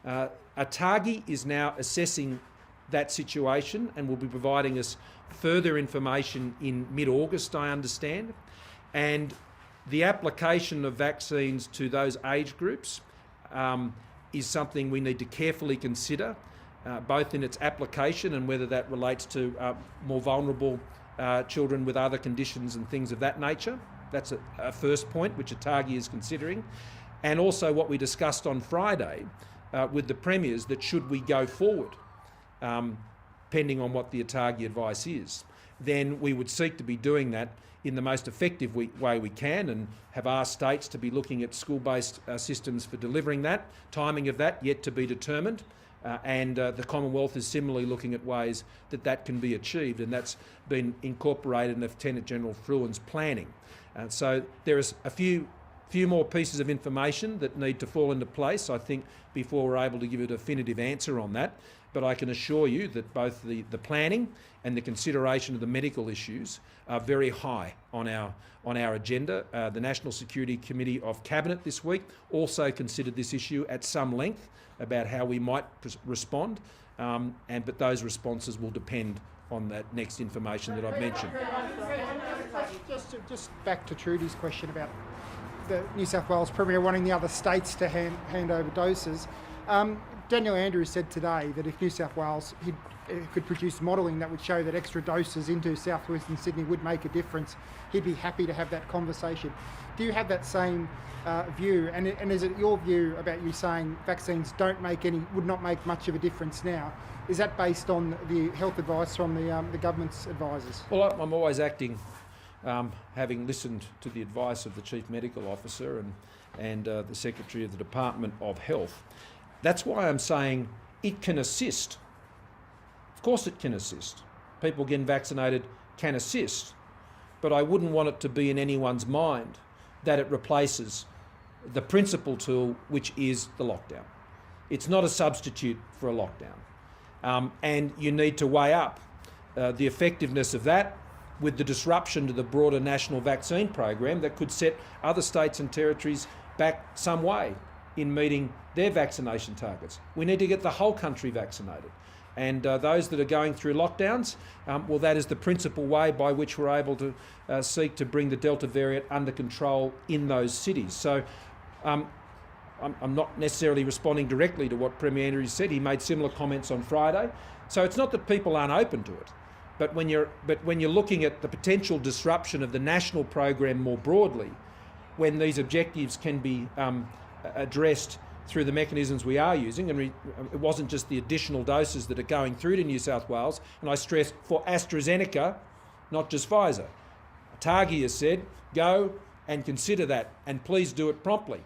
ATAGI is now assessing that situation and will be providing us further information in mid-August, I understand. And the application of vaccines to those age groups is something we need to carefully consider, both in its application and whether that relates to more vulnerable children with other conditions and things of that nature. That's a first point which ATAGI is considering. And also what we discussed on Friday with the premiers, that should we go forward, pending on what the ATAGI advice is, then we would seek to be doing that in the most effective way we can, and have asked states to be looking at school-based systems for delivering that. Timing of that yet to be determined, and the Commonwealth is similarly looking at ways that can be achieved, and that's been incorporated in Lieutenant General Fruin's planning. So there is a few more pieces of information that need to fall into place, I think, before we're able to give a definitive answer on that. But I can assure you that both the planning and the consideration of the medical issues are very high on our agenda. The National Security Committee of Cabinet this week also considered this issue at some length about how we might respond, but those responses will depend on that next information that I've mentioned. Just back to Trudy's question about the New South Wales Premier wanting the other states to hand over doses. Daniel Andrews said today that if New South Wales could produce modelling that would show that extra doses into southwestern Sydney would make a difference, he'd be happy to have that conversation. Do you have that same view? And is it your view about you saying vaccines would not make much of a difference now? Is that based on the health advice from the government's advisors? Well, I'm always acting, having listened to the advice of the Chief Medical Officer and the Secretary of the Department of Health. That's why I'm saying it can assist. Of course it can assist. People getting vaccinated can assist. But I wouldn't want it to be in anyone's mind that it replaces the principal tool, which is the lockdown. It's not a substitute for a lockdown. And you need to weigh up the effectiveness of that with the disruption to the broader national vaccine program that could set other states and territories back some way in meeting their vaccination targets. We need to get the whole country vaccinated. And those that are going through lockdowns, well, that is the principal way by which we're able to seek to bring the Delta variant under control in those cities. So I'm not necessarily responding directly to what Premier Andrews said. He made similar comments on Friday. So it's not that people aren't open to it, but when you're looking at the potential disruption of the national program more broadly, when these objectives can be addressed through the mechanisms we are using, and it wasn't just the additional doses that are going through to New South Wales, and I stress for AstraZeneca, not just Pfizer. ATAGI has said, go and consider that, and please do it promptly,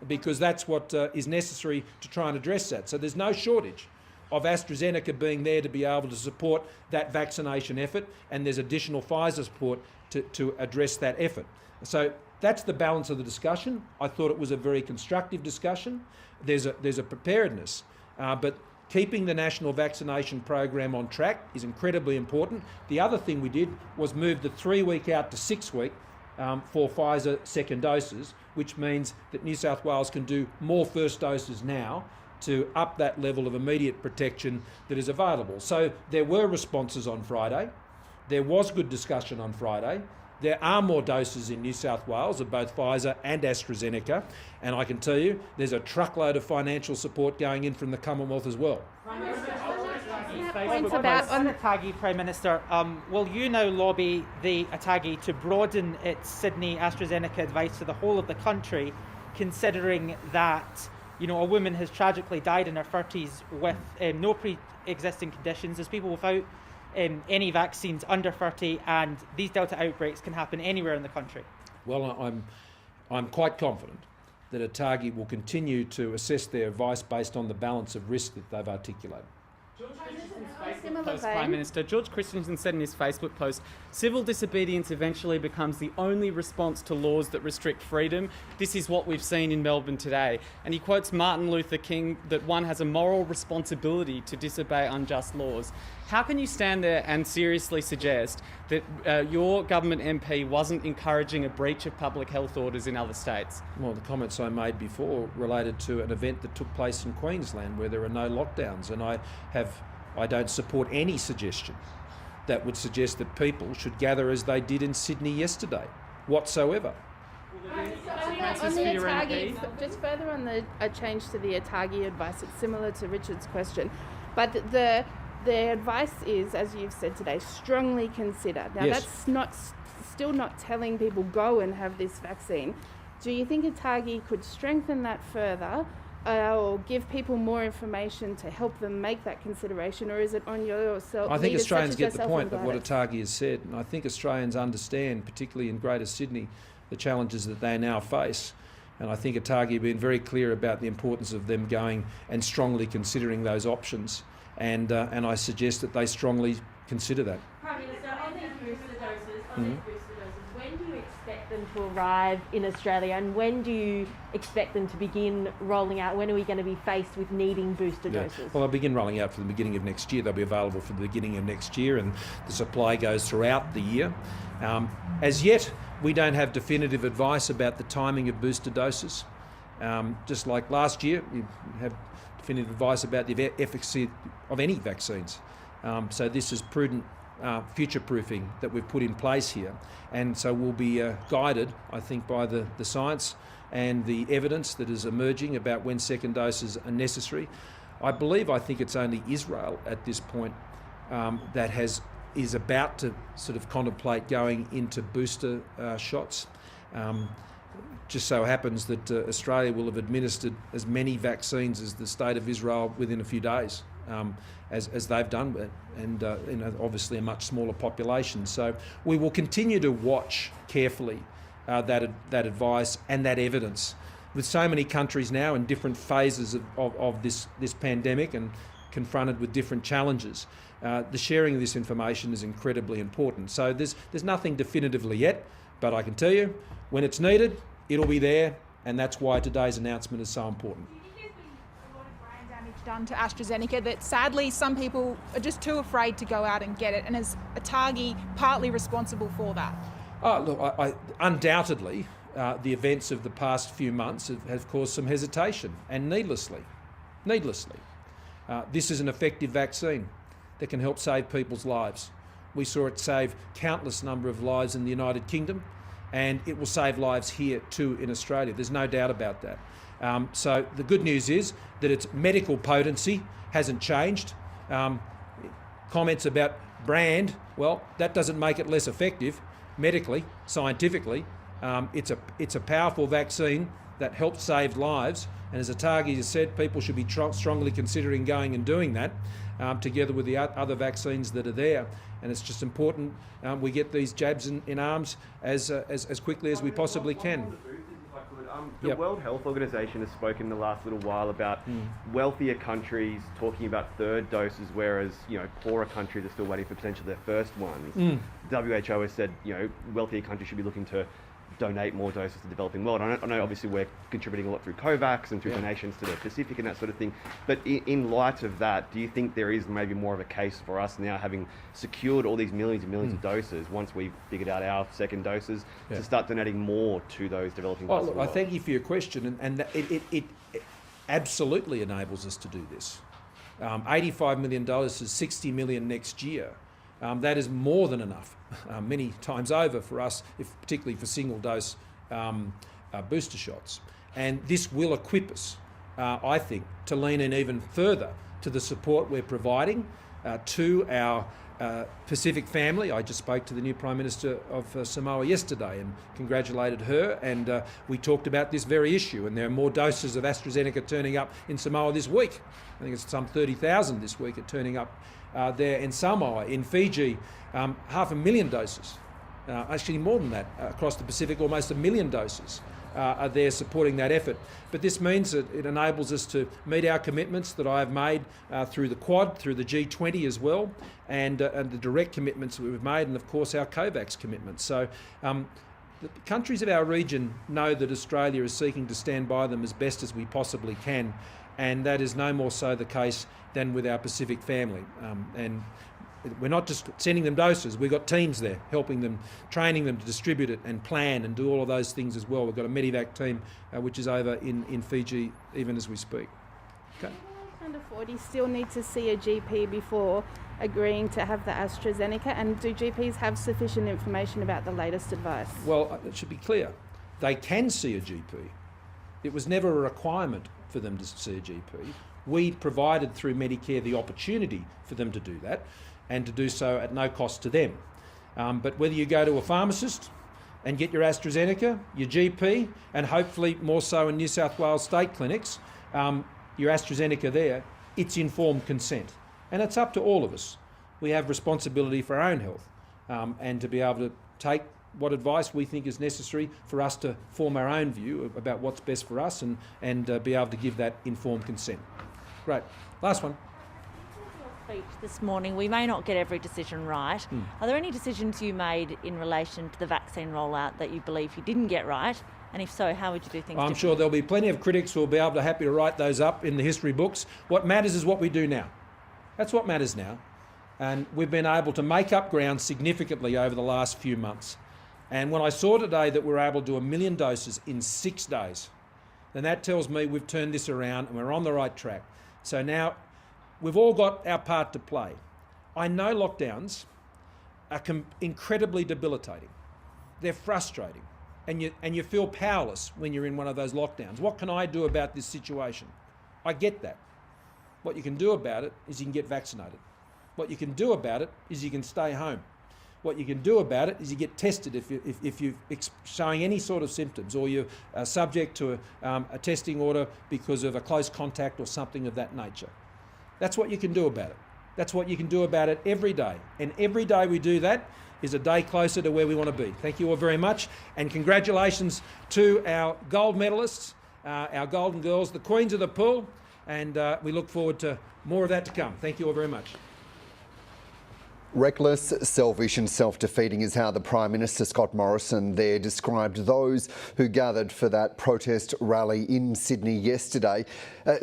because that's what is necessary to try and address that. So there's no shortage of AstraZeneca being there to be able to support that vaccination effort, and there's additional Pfizer support to address that effort. So that's the balance of the discussion. I thought it was a very constructive discussion. There's a preparedness, but keeping the national vaccination program on track is incredibly important. The other thing we did was move the 3-week out to 6-week for Pfizer second doses, which means that New South Wales can do more first doses now to up that level of immediate protection that is available. So there were responses on Friday. There was good discussion on Friday. There are more doses in New South Wales of both Pfizer and AstraZeneca, and I can tell you there's a truckload of financial support going in from the Commonwealth as well. Points about on ATAGI, Prime Minister. Will you now lobby the ATAGI to broaden its Sydney AstraZeneca advice to the whole of the country, considering that a woman has tragically died in her 30s with no pre-existing conditions? There's people without any vaccines under 30, and these Delta outbreaks can happen anywhere in the country. Well, I'm quite confident that ATAGI will continue to assess their advice based on the balance of risk that they've articulated. Prime Minister, George Christensen said in his Facebook post, civil disobedience eventually becomes the only response to laws that restrict freedom. This is what we've seen in Melbourne today. And he quotes Martin Luther King that one has a moral responsibility to disobey unjust laws. How can you stand there and seriously suggest that your government MP wasn't encouraging a breach of public health orders in other states? Well, the comments I made before related to an event that took place in Queensland where there are no lockdowns, and I don't support any suggestion that would suggest that people should gather as they did in Sydney yesterday, whatsoever. On the ATAGI, just further on the change to the ATAGI advice, it's similar to Richard's question, but the advice is, as you've said today, strongly consider. Now yes. That's still not telling people go and have this vaccine. Do you think ATAGI could strengthen that further? Or give people more information to help them make that consideration, or is it on yourself? I think Australians get the point of what ATAGI has said, and I think Australians understand, particularly in Greater Sydney, the challenges that they now face. And I think ATAGI have been very clear about the importance of them going and strongly considering those options, and I suggest that they strongly consider that. Prime Minister, on these booster doses, when do you expect them to arrive in Australia, and when do you expect them to begin rolling out? When are we going to be faced with needing booster doses? Well, they'll begin rolling out from the beginning of next year. They'll be available from the beginning of next year, and the supply goes throughout the year. As yet, we don't have definitive advice about the timing of booster doses. Just like last year, we have definitive advice about the efficacy of any vaccines. So this is prudent future-proofing that we've put in place here, and so we'll be guided, I think, by the science and the evidence that is emerging about when second doses are necessary. I think it's only Israel at this point that is about to sort of contemplate going into booster shots. Just so happens that Australia will have administered as many vaccines as the state of Israel within a few days. As they've done, and obviously a much smaller population. So we will continue to watch carefully that advice and that evidence. With so many countries now in different phases of this pandemic and confronted with different challenges, the sharing of this information is incredibly important. So there's nothing definitively yet, but I can tell you, when it's needed, it'll be there, and that's why today's announcement is so important. Do you think there's been a lot of brain done to AstraZeneca that sadly some people are just too afraid to go out and get it, and is ATAGI partly responsible for that? Look, undoubtedly, the events of the past few months have caused some hesitation, and needlessly. This is an effective vaccine that can help save people's lives. We saw it save countless number of lives in the United Kingdom, and it will save lives here too in Australia. There's no doubt about that. So the good news is that its medical potency hasn't changed. Comments about brand, well, that doesn't make it less effective medically, scientifically. It's a powerful vaccine that helps save lives, and as ATAGI has said, people should be strongly considering going and doing that, together with the other vaccines that are there. And it's just important we get these jabs in arms as quickly as we possibly can. The World Health Organization has spoken in the last little while about wealthier countries talking about third doses, whereas poorer countries are still waiting for potentially their first ones. WHO has said wealthier countries should be looking to donate more doses to the developing world. I know obviously we're contributing a lot through COVAX and through donations to the Pacific and that sort of thing, but in light of that, do you think there is maybe more of a case for us now, having secured all these millions and millions of doses, once we've figured out our second doses, to start donating more to those developing parts of the world? I thank you for your question, and it absolutely enables us to do this. $85 million is 60 million next year. That is more than enough, many times over for us, particularly for single-dose booster shots. And this will equip us, I think, to lean in even further to the support we're providing to our Pacific family. I just spoke to the new Prime Minister of Samoa yesterday and congratulated her, and we talked about this very issue, and there are more doses of AstraZeneca turning up in Samoa this week. I think it's some 30,000 this week are turning up there in Samoa. In Fiji, 500,000 doses, actually more than that, across the Pacific, almost 1 million doses are there supporting that effort. But this means that it enables us to meet our commitments that I have made through the Quad, through the G20 as well, and the direct commitments that we've made, and of course our COVAX commitments. So the countries of our region know that Australia is seeking to stand by them as best as we possibly can, and that is no more so the case than with our Pacific family. And we're not just sending them doses, we've got teams there helping them, training them to distribute it and plan and do all of those things as well. We've got a Medivac team which is over in Fiji even as we speak. Okay. Under 40 still need to see a GP before agreeing to have the AstraZeneca, and do GPs have sufficient information about the latest advice? Well, it should be clear. They can see a GP. It was never a requirement for them to see a GP. We provided through Medicare the opportunity for them to do that, and to do so at no cost to them. But whether you go to a pharmacist and get your AstraZeneca, your GP, and hopefully more so in New South Wales state clinics, your AstraZeneca there, it's informed consent. And it's up to all of us. We have responsibility for our own health, and to be able to take what advice we think is necessary for us to form our own view about what's best for us, and be able to give that informed consent. Great. Last one. Speech this morning, we may not get every decision right. Are there any decisions you made in relation to the vaccine rollout that you believe you didn't get right? And if so, how would you do things I'm sure there'll be plenty of critics who will be happy to write those up in the history books. What matters is what we do now. That's what matters now. And we've been able to make up ground significantly over the last few months. And when I saw today that we're able to do 1 million doses in 6 days, then that tells me we've turned this around and we're on the right track. So now we've all got our part to play. I know lockdowns are incredibly debilitating. They're frustrating. And you feel powerless when you're in one of those lockdowns. What can I do about this situation? I get that. What you can do about it is you can get vaccinated. What you can do about it is you can stay home. What you can do about it is you get tested if you're showing any sort of symptoms, or you're subject to a testing order because of a close contact or something of that nature. That's what you can do about it. That's what you can do about it every day. And every day we do that is a day closer to where we want to be. Thank you all very much. And congratulations to our gold medalists, our golden girls, the queens of the pool. And we look forward to more of that to come. Thank you all very much. Reckless, selfish and self-defeating is how the Prime Minister, Scott Morrison, there described those who gathered for that protest rally in Sydney yesterday,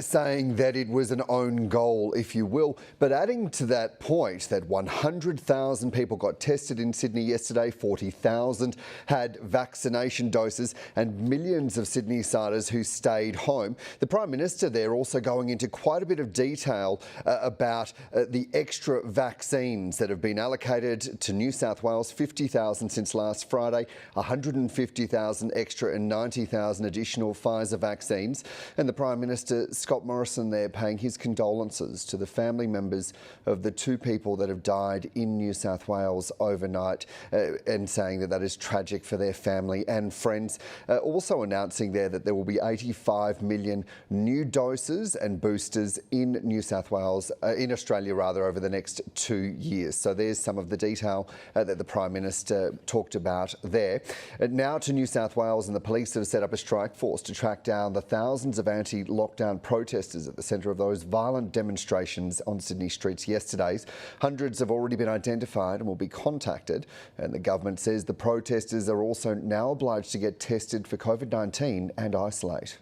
saying that it was an own goal, if you will, but adding to that point that 100,000 people got tested in Sydney yesterday, 40,000 had vaccination doses and millions of Sydney-siders who stayed home. The Prime Minister there also going into quite a bit of detail about the extra vaccines that have been allocated to New South Wales, 50,000 since last Friday, 150,000 extra and 90,000 additional Pfizer vaccines. And the Prime Minister, Scott Morrison, there paying his condolences to the family members of the two people that have died in New South Wales overnight and saying that that is tragic for their family and friends. Also announcing there that there will be 85 million new doses and boosters in New South Wales, in Australia rather, over the next 2 years. So there's some of the detail that the Prime Minister talked about there. Now to New South Wales, and the police have set up a strike force to track down the thousands of anti-lockdown protesters at the centre of those violent demonstrations on Sydney streets yesterday. Hundreds have already been identified and will be contacted, and the government says the protesters are also now obliged to get tested for COVID-19 and isolate.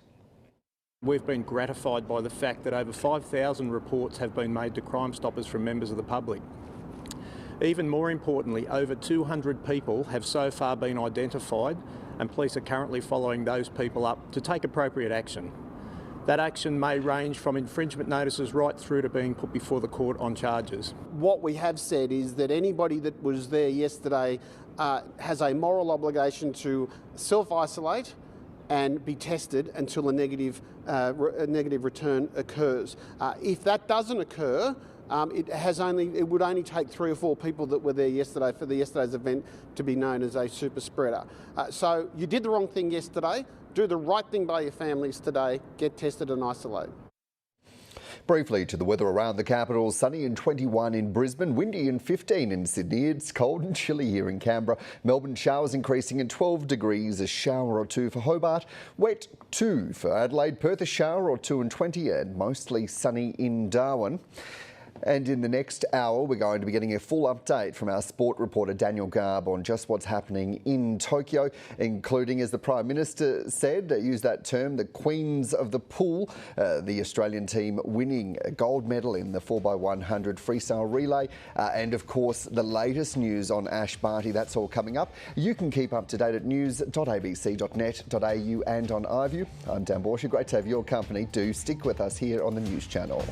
We've been gratified by the fact that over 5,000 reports have been made to Crime Stoppers from members of the public. Even more importantly, over 200 people have so far been identified, and police are currently following those people up to take appropriate action. That action may range from infringement notices right through to being put before the court on charges. What we have said is that anybody that was there yesterday has a moral obligation to self-isolate and be tested until a negative return occurs. If that doesn't occur, it would only take 3 or 4 people that were there yesterday for yesterday's event to be known as a super spreader. So you did the wrong thing yesterday. Do the right thing by your families today. Get tested and isolate. Briefly to the weather around the capital, sunny and 21 in Brisbane, windy and 15 in Sydney. It's cold and chilly here in Canberra. Melbourne showers increasing in 12 degrees, a shower or two for Hobart. Wet 2 for Adelaide. Perth a shower or 2 and 20, and mostly sunny in Darwin. And in the next hour, we're going to be getting a full update from our sport reporter Daniel Garb on just what's happening in Tokyo, including, as the Prime Minister said, use that term, the Queens of the Pool, the Australian team winning a gold medal in the 4x100 freestyle relay. And of course, the latest news on Ash Barty. That's all coming up. You can keep up to date at news.abc.net.au and on iView. I'm Dan Borsche. Great to have your company. Do stick with us here on the News Channel.